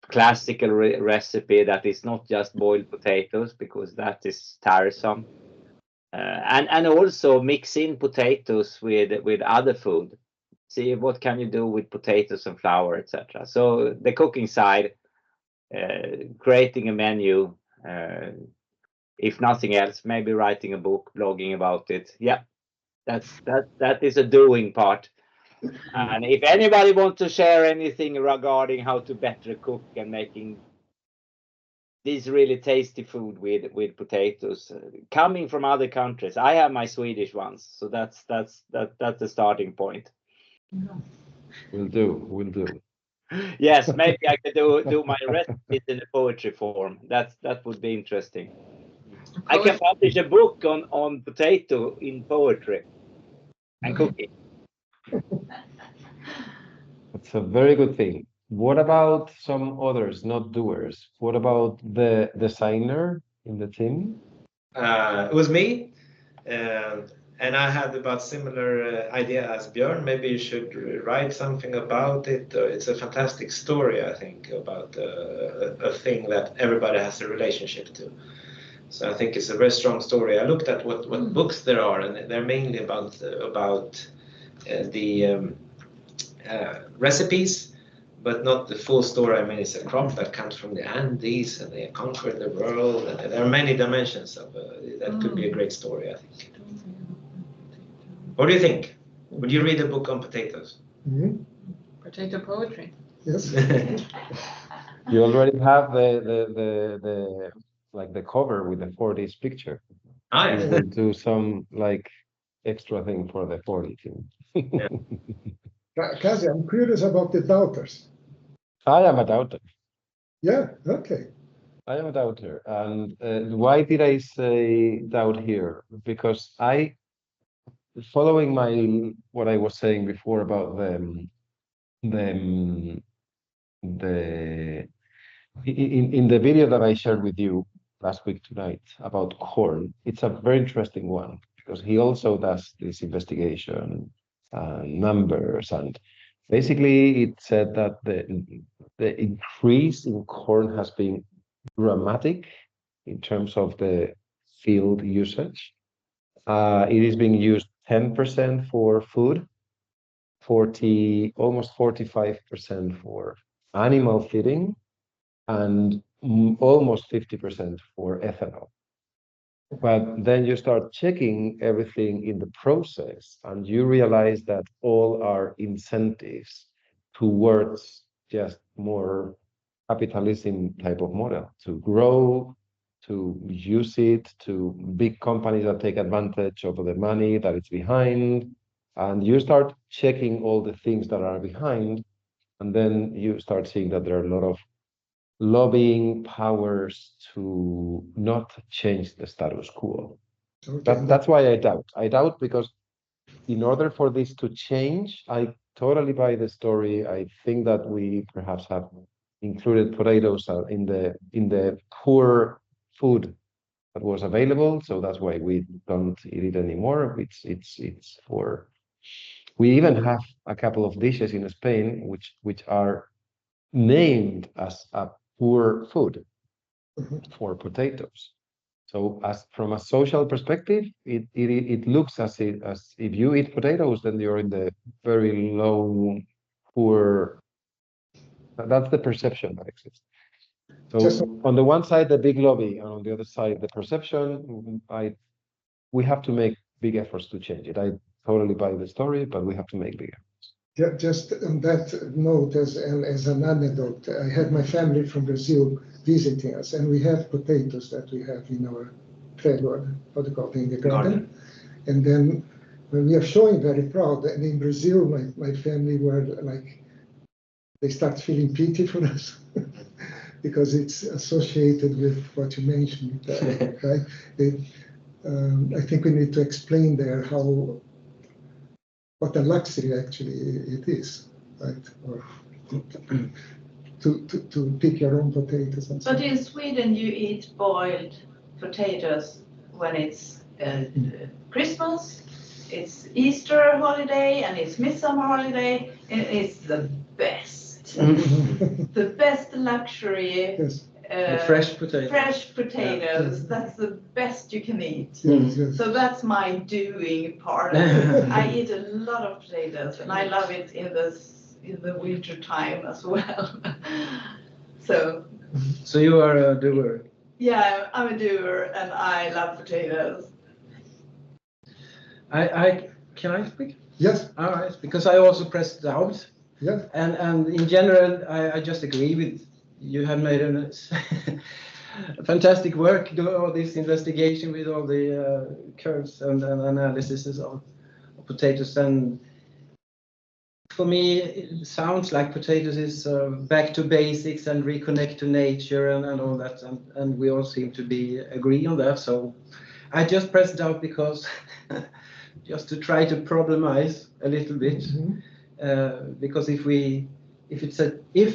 Classical recipe that is not just boiled potatoes, because that is tiresome. And also mix in potatoes with other food. See what can you do with potatoes and flour, etc. So the cooking side, creating a menu, if nothing else, maybe writing a book, blogging about it. Yeah, that is a doing part. And if anybody wants to share anything regarding how to better cook and making this really tasty food with potatoes, coming from other countries, I have my Swedish ones, so that's the starting point. Will do. Yes, maybe I could do my recipes in a poetry form. That would be interesting. I can publish a book on potato in poetry and cooking. That's a very good thing. What about some others, not doers? What about the designer in the team? It was me, and I had about similar idea as Björn. Maybe you should write something about it. It's a fantastic story, I think, about a thing that everybody has a relationship to. So I think it's a very strong story. I looked at what books there are, and they're mainly about the recipes, but not the full story. I mean, it's a crop that comes from the Andes, and they conquered the world, and there are many dimensions of that. Could be a great story, I think. What do you think? Would you read a book on potatoes? Mhm. Potato poetry. Yes. You already have the like the cover with the 40s picture. Ah, You yes. will do some like extra thing for the 40 team. Kazi, I'm curious about the doubters. I am a doubter. Yeah, okay. I am a doubter. And why did I say doubt here? Because following what I was saying before about the in the video that I shared with you last week tonight about corn, it's a very interesting one because he also does this investigation numbers, and basically it said that the increase in corn has been dramatic in terms of the field usage. It is being used 10% for food, almost 45% for animal feeding, and almost 50% for ethanol. But then you start checking everything in the process, and you realize that all are incentives towards just more capitalism type of model to grow, to use it, to big companies that take advantage of the money that it's behind. And you start checking all the things that are behind, and then you start seeing that there are a lot of lobbying powers to not change the status quo. Okay. That's why I doubt. I doubt because in order for this to change, I totally buy the story. I think that we perhaps have included potatoes in the poor food that was available, so that's why we don't eat it anymore. It's for. We even have a couple of dishes in Spain which are named as a poor food for potatoes. So, as from a social perspective, it looks as if you eat potatoes, then you're in the very low, poor. That's the perception that exists. So, Just on the one side, the big lobby, and on the other side, the perception. We have to make big efforts to change it. I totally buy the story, but we have to make big efforts. Just on that note, as an anecdote, I had my family from Brazil visiting us, and we have potatoes that we have in our trädgård, what do you call it, in the garden. And then when we are showing, very proud, and in Brazil, my family were like, they start feeling pity for us because it's associated with what you mentioned, right? I think we need to explain there what a luxury actually it is, right? Or to pick your own potatoes and so on. But in Sweden, you eat boiled potatoes when it's Christmas, it's Easter holiday, and it's Midsummer holiday, and it's the best. The best luxury. Yes. Fresh potatoes. Fresh potatoes. That's the best you can eat. Yes. So that's my doing part of it. I eat a lot of potatoes, and I love it in the winter time as well. So you are a doer. yeah, I'm a doer, and I love potatoes. Can I speak? Yes. All right, because I also pressed out. Yeah. And in general, I just agree with you. Have made a fantastic work doing all this investigation with all the curves and analysis of potatoes. And for me, it sounds like potatoes is back to basics and reconnect to nature and all that. And we all seem to agree on that. So I just pressed out because just to try to problemize a little bit. Because if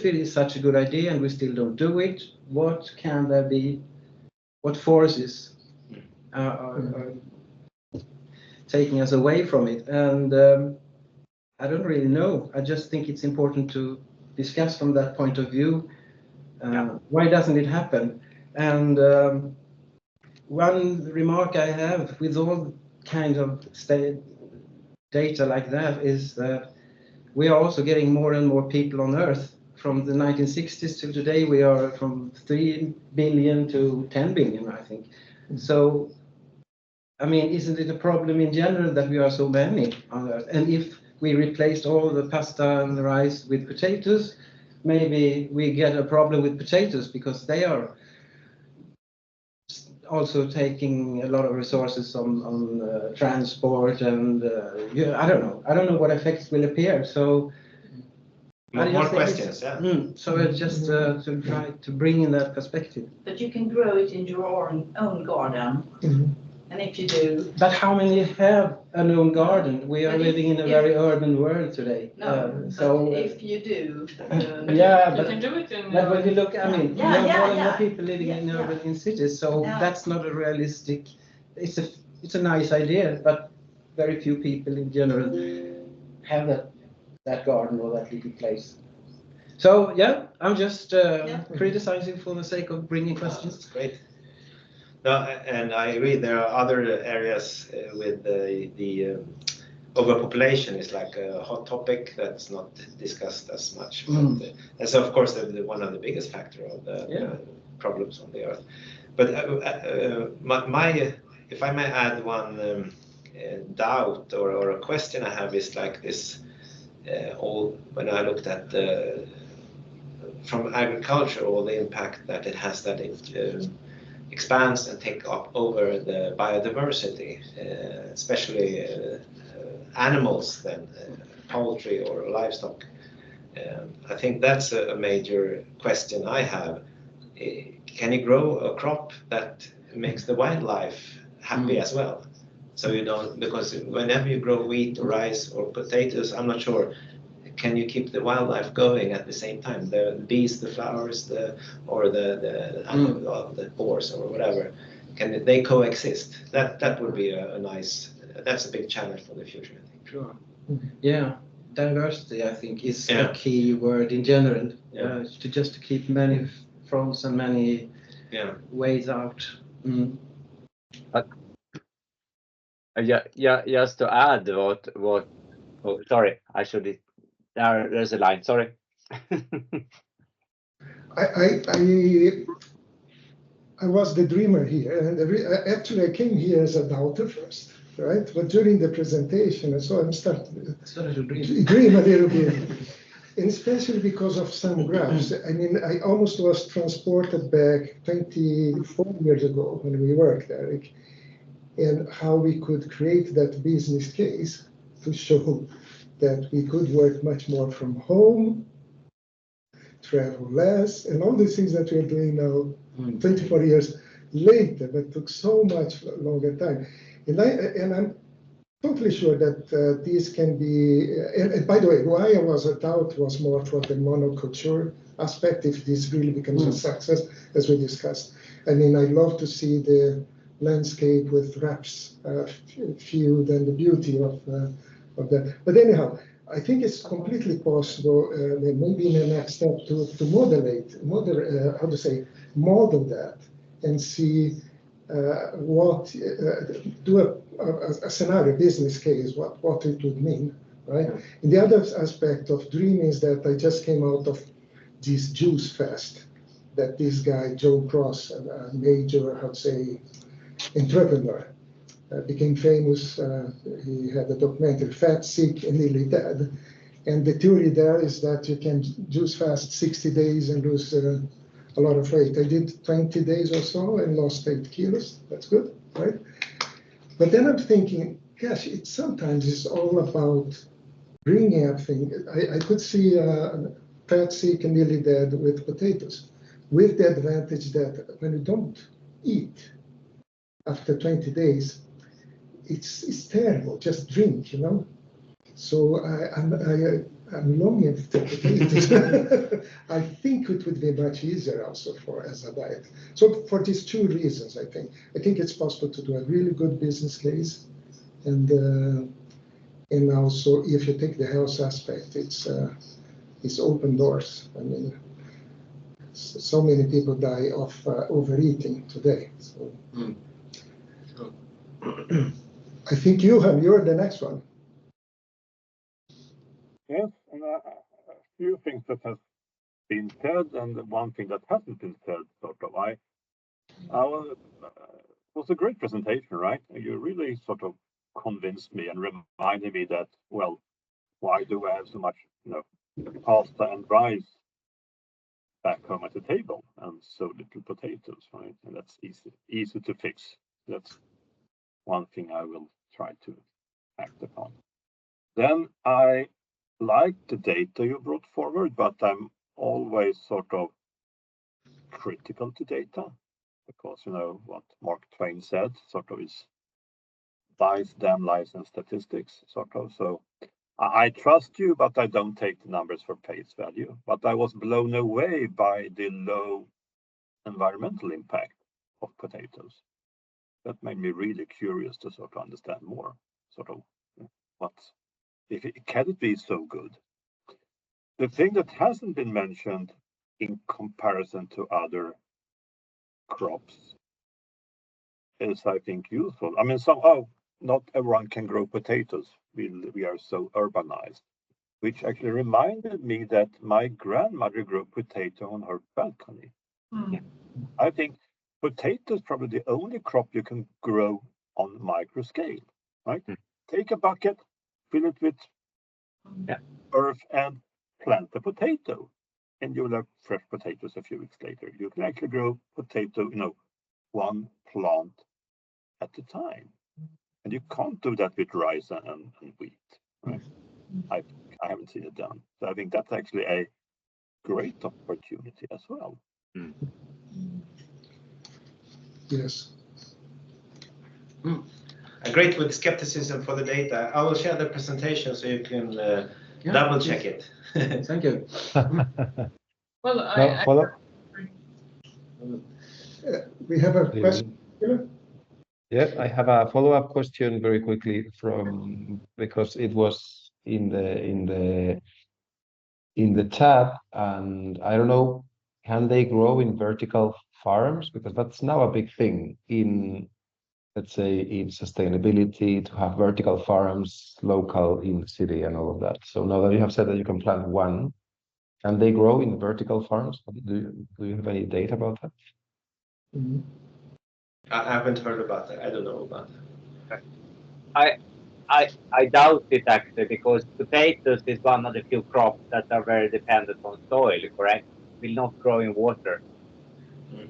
it is such a good idea and we still don't do it, what can there be? What forces are taking us away from it? And I don't really know. I just think it's important to discuss from that point of view. Why doesn't it happen? And one remark I have with all kinds of data like that is that we are also getting more and more people on Earth. From the 1960s to today, we are from 3 billion to 10 billion, I think. So, I mean, isn't it a problem in general that we are so many on Earth? And if we replaced all the pasta and the rice with potatoes, maybe we get a problem with potatoes because they are also taking a lot of resources on transport and I don't know what effects will appear. So more questions, so it's just to try to bring in that perspective. But you can grow it in your own garden. And if you do. But how many have an own garden? We are living in a very urban world today. No, so but if you do. Yeah, You can do it in. But when you look, I mean, more and more people living in cities, so that's not a realistic. It's a nice idea, but very few people in general have that garden or that little place. So yeah, I'm just criticizing for the sake of bringing questions. That's great. No, and I agree. There are other areas with the overpopulation is like a hot topic that's not discussed as much. But, that's of course one of the biggest factor of the problems on the earth. But if I may add one doubt or a question I have is like this. When I looked at from agriculture, all the impact that it has, that it expands and take up over the biodiversity, especially animals than poultry or livestock. I think that's a major question I have. Can you grow a crop that makes the wildlife happy as well? So you don't, because whenever you grow wheat or rice or potatoes, I'm not sure, can you keep the wildlife going at the same time? The bees, the flowers, the boars or whatever, can they coexist? That would be a nice. That's a big challenge for the future, I think. Sure. Yeah, diversity, I think, is a key word in general. To keep many fronts and many ways out. But just to add what. Oh, sorry, I should. There's a line. Sorry. I was the dreamer here, and actually I came here as a doubter first. right? But during the presentation, so I'm starting Started to to dream a little bit, and especially because of some graphs. I mean, I almost was transported back 24 years ago when we worked, Erik, and how we could create that business case to show that we could work much more from home, travel less, and all these things that we're doing now, 24 years later, but took so much longer time. And I'm totally sure that these can be, and by the way, why I was a doubt was more for the monoculture aspect, if this really becomes a success, as we discussed. I mean, I love to see the landscape with wraps field and the beauty of that. But anyhow, I think it's completely possible, maybe in the next step, to model that and see do a scenario, business case, what it would mean, right? And the other aspect of dreaming is that I just came out of this Juice Fest that this guy, Joe Cross, a major, entrepreneur, became famous. He had a documentary, Fat, Sick, and Nearly Dead. And the theory there is that you can juice fast 60 days and lose a lot of weight. I did 20 days or so and lost 8 kilos. That's good, right? But then I'm thinking, gosh, sometimes it's all about bringing up things. I could see Fat, Sick, and Nearly Dead with potatoes, with the advantage that when you don't eat after 20 days, it's terrible. Just drink, So I'm longing for potatoes. I think it would be much easier also as a diet. So for these two reasons, I think it's possible to do a really good business case, and also if you take the health aspect, it's open doors. I mean, so many people die of overeating today. So. I think you're the next one. Yes, and a few things that have been said, and one thing that hasn't been said, sort of. It was a great presentation, right? You really sort of convinced me and reminded me that, well, why do I have so much, pasta and rice back home at the table and so little potatoes, right? And that's easy to fix. That's one thing I will try to act upon. Then I like the data you brought forward, but I'm always sort of critical to data because, what Mark Twain said, sort of is lies, damn lies, and statistics, sort of. So I trust you, but I don't take the numbers for face value. But I was blown away by the low environmental impact of potatoes. That made me really curious to sort of understand more, sort of can it be so good? The thing that hasn't been mentioned in comparison to other crops is, I think, useful. I mean, not everyone can grow potatoes. We are so urbanized, which actually reminded me that my grandmother grew potato on her balcony. I think potato is probably the only crop you can grow on micro scale, right? Take a bucket, fill it with earth, and plant a potato, and you will have fresh potatoes a few weeks later. You can actually grow potato, one plant at a time, and you can't do that with rice and wheat, right? I haven't seen it done, so I think that's actually a great opportunity as well. Yes. Great with skepticism for the data. I will share the presentation so you can double check it. Thank you. Well, We have a question. Yeah, I have a follow-up question very quickly because it was in the chat, and I don't know, can they grow in vertical farms? Because that's now a big thing in, let's say, in sustainability, to have vertical farms local in the city and all of that. So now that you have said that you can plant one, can they grow in vertical farms? Do you have any data about that? I haven't heard about that. I don't know about that. I doubt it actually, because potatoes is one of the few crops that are very dependent on soil, correct? Will not grow in water.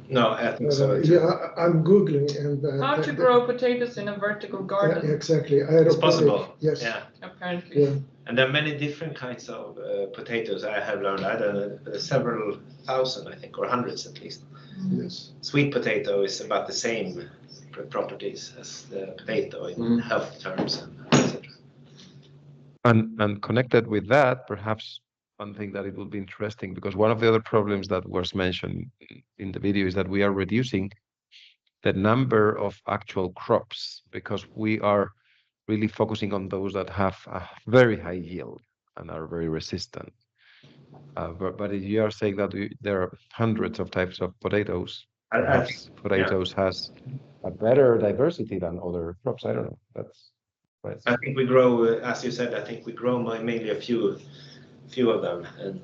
No, I think so. Yeah, I'm Googling and. How to grow potatoes in a vertical garden? Exactly. It's possible. Yes. Yeah. Apparently. Yeah. And there are many different kinds of potatoes. I have learned, I don't know, several thousand, I think, or hundreds at least. Yes. Sweet potato is about the same properties as the potato in health terms, and etc. And connected with that, perhaps one thing that it will be interesting, because one of the other problems that was mentioned in the video is that we are reducing the number of actual crops, because we are really focusing on those that have a very high yield and are very resistant. But if you are saying that there are hundreds of types of potatoes, perhaps potatoes has a better diversity than other crops. I don't know. That's right. I think we grow, as you said, I think we grow mainly a few of them, and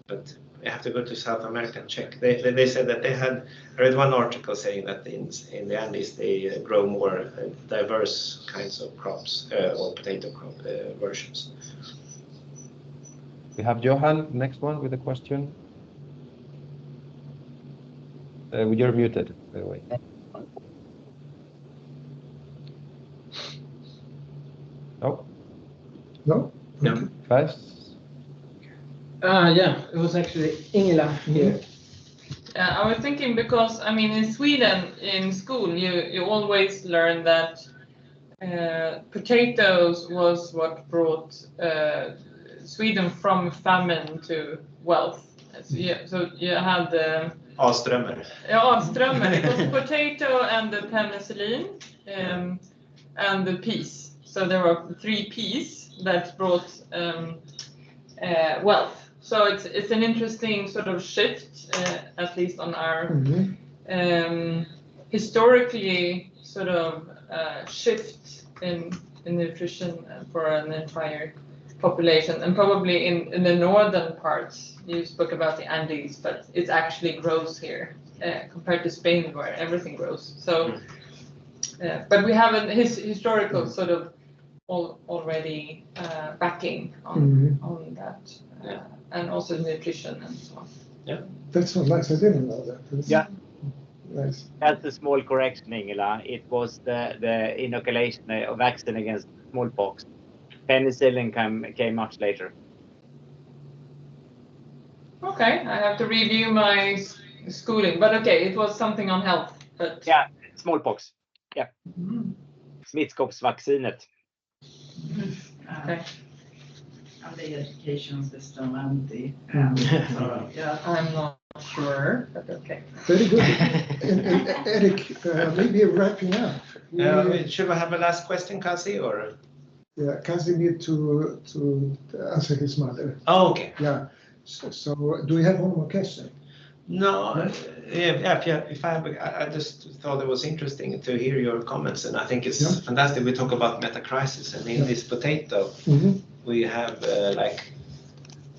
but you have to go to South America and check. They said that they had. I read one article saying that in the Andes they grow more diverse kinds of crops or potato crop versions. We have Johan, next one with a question. You're muted, by the way. No? No? No. Fast? Yeah, it was actually Ingela here. Yeah, I was thinking because, I mean, in Sweden, in school, you always learn that potatoes was what brought Sweden from famine to wealth. So you had the Avströmmar. Avströmmar. It was potato and the penicillin and the peas. So there were 3 P's that brought wealth. So it's an interesting sort of shift, at least on our historically sort of shift in nutrition for an entire population, and probably in the northern parts. You spoke about the Andes, but it actually grows here compared to Spain, where everything grows. So, but we have a historical sort of already backing on that, and also nutrition and so on. Yeah, that's so nice. I didn't know that. Yeah. Nice. That's a small correction, Ingela. It was the inoculation of vaccine against smallpox. Penicillin came much later. Okay, I have to review my schooling, but okay, it was something on health. But yeah, smallpox. Yeah, smittkoppsvaccinet. Okay. And the education system and the Yeah, I'm not sure, but okay. Very good. and Erik, maybe wrapping up. Should we have a last question, Kasi, or? Yeah, Kasi need to answer his mother. Oh, okay. Yeah. So do we have one more question? No. If I just thought it was interesting to hear your comments, and I think it's fantastic. We talk about meta-crisis, and in this potato, we have like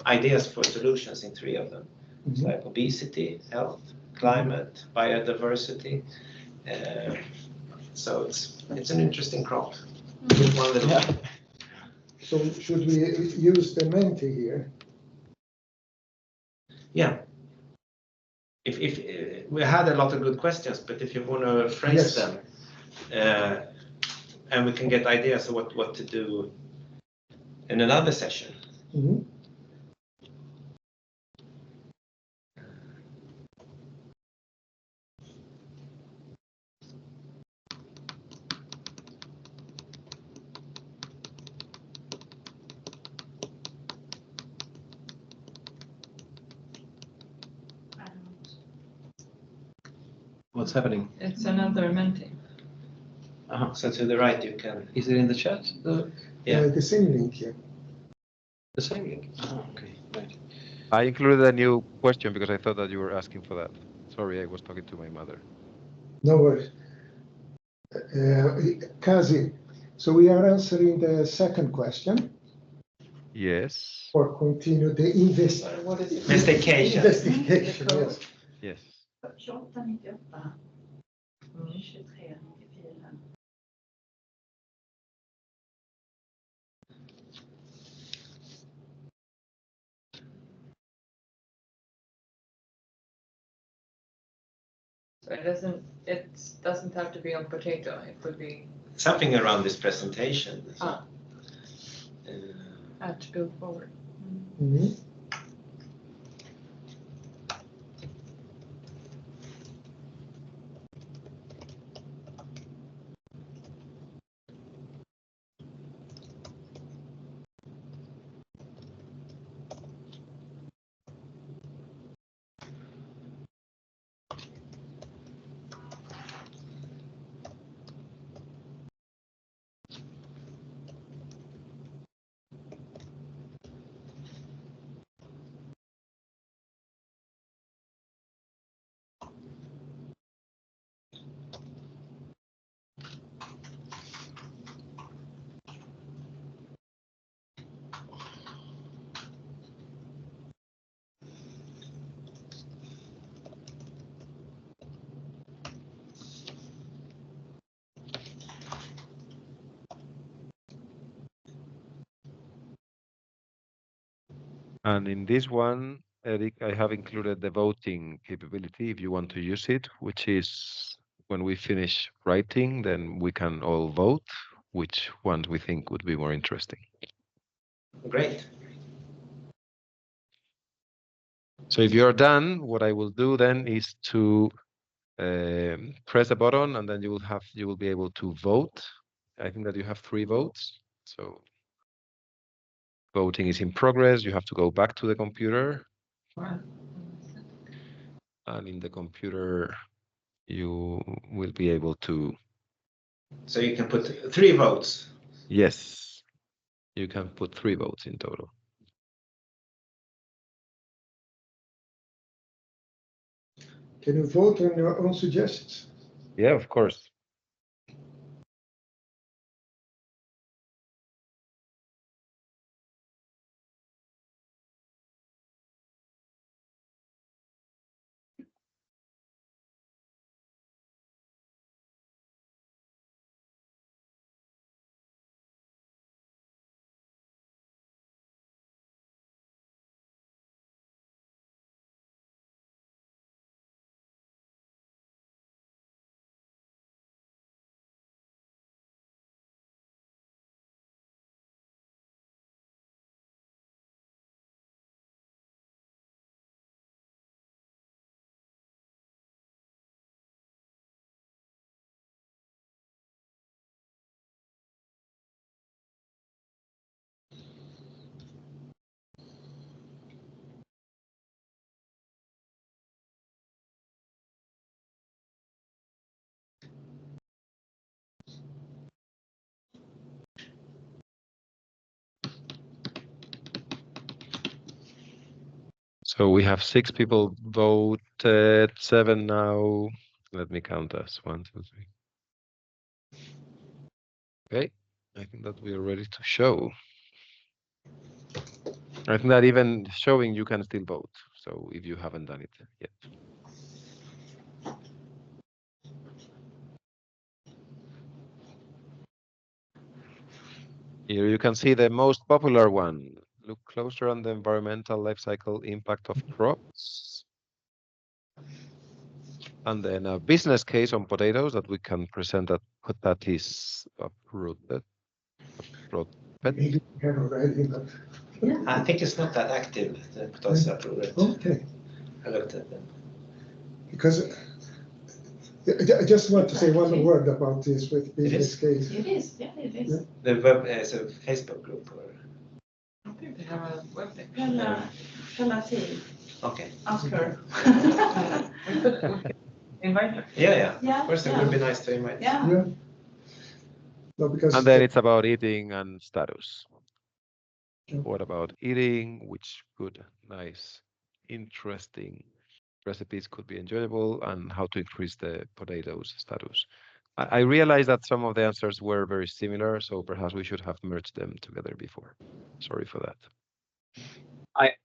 ideas for solutions in 3 of them. It's like obesity, health, climate, biodiversity. So it's an interesting crop. So should we use the Menti here? Yeah. If we had a lot of good questions, but if you want to phrase them, and we can get ideas of what to do in another session. What's happening? It's another Menti. So to the right you can. Is it in the chat? The same link here. The same link. Okay, right. I included a new question because I thought that you were asking for that. Sorry, I was talking to my mother. No worries. Kazi, so we are answering the second question. Yes. Or continue the investigation. Investigation, yes. Yes. 2898 2394. So it doesn't have to be on potato. It could be something around this presentation. to build forward. Mhm. And in this one, Erik, I have included the voting capability if you want to use it, which is when we finish writing, then we can all vote which ones we think would be more interesting. Great. So if you're done, what I will do then is to press a button, and then you will be able to vote. I think that you have 3 votes. So voting is in progress. You have to go back to the computer. And in the computer, you will be able to. So you can put 3 votes. Yes, you can put 3 votes in total. Can you vote on your own suggestions? Yeah, of course. So we have 6 people voted, 7 now. Let me count us. 1, 2, 3. Okay, I think that we are ready to show. I think that even showing you can still vote. So if you haven't done it yet. Here you can see the most popular one. Look closer on the environmental life cycle impact of crops. And then a business case on potatoes that we can present that is uprooted. Maybe we have already, but I think it's not that active, the potatoes uprooted. okay. I looked at them. Because I just want to say one word about this with business case. It is, yeah, it is. The web is a Facebook group, or I think they have a web page. Pella team, okay. ask her. We could invite her. Yeah. Of course, it would be nice to invite. Yeah. Yeah. No, because And then it's about eating and status. Yeah. What about eating? Which good, nice, interesting recipes could be enjoyable, and how to increase the potatoes status. I realized that some of the answers were very similar, so perhaps we should have merged them together before. Sorry for that.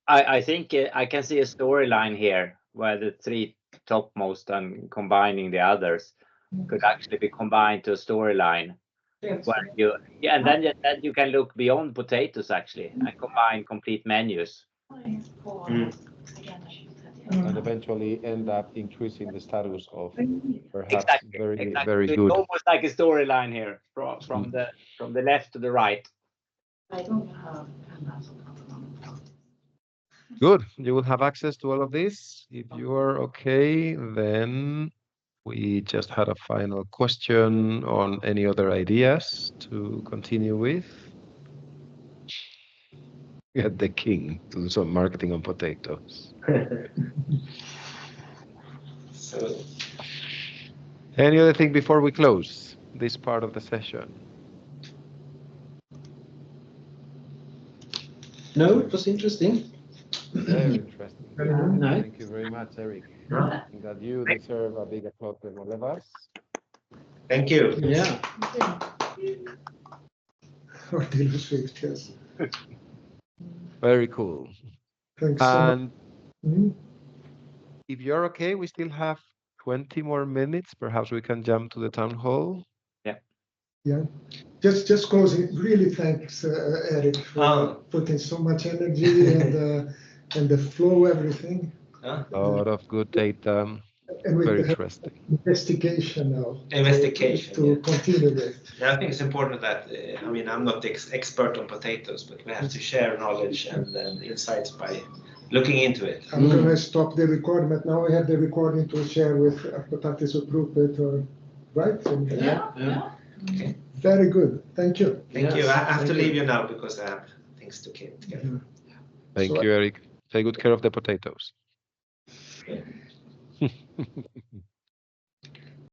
I think I can see a storyline here where the 3 topmost and combining the others could actually be combined to a storyline. Where and then you can look beyond potatoes actually and combine complete menus. and eventually end up increasing the status of perhaps Exactly. very It's good. almost like a storyline here from the left to the right. I don't have cameras. Good. You will have access to all of this. If you are okay, then we just had a final question on any other ideas to continue with. Get the king to do some marketing on potatoes. So Any other thing before we close this part of the session? No, it was interesting. Very interesting. Nice. Thank you very much, Erik. I think that you deserve a big applause from all of us. thank you. Yeah. Or Taylor Swift, yes. Very cool. Thanks so much. And Mhm. if you're okay, we still have 20 more minutes. Perhaps we can jump to the town hall. Yeah. Just closing, really thanks, Erik, for putting so much energy and the flow, everything. A lot of good data. And with Very the interesting. investigation now. Investigation, To continue with. Yeah, I think it's important that, I mean, I'm not the expert on potatoes, but we have to share knowledge and insights by looking into it. I'm going to stop the recording, but now we have the recording to share with Potatis Uppropet, or right? Yeah. Okay. Very good. Thank you. Thank you. I have to leave you now because I have things to get together. Thank you, Erik. Take good care of the potatoes.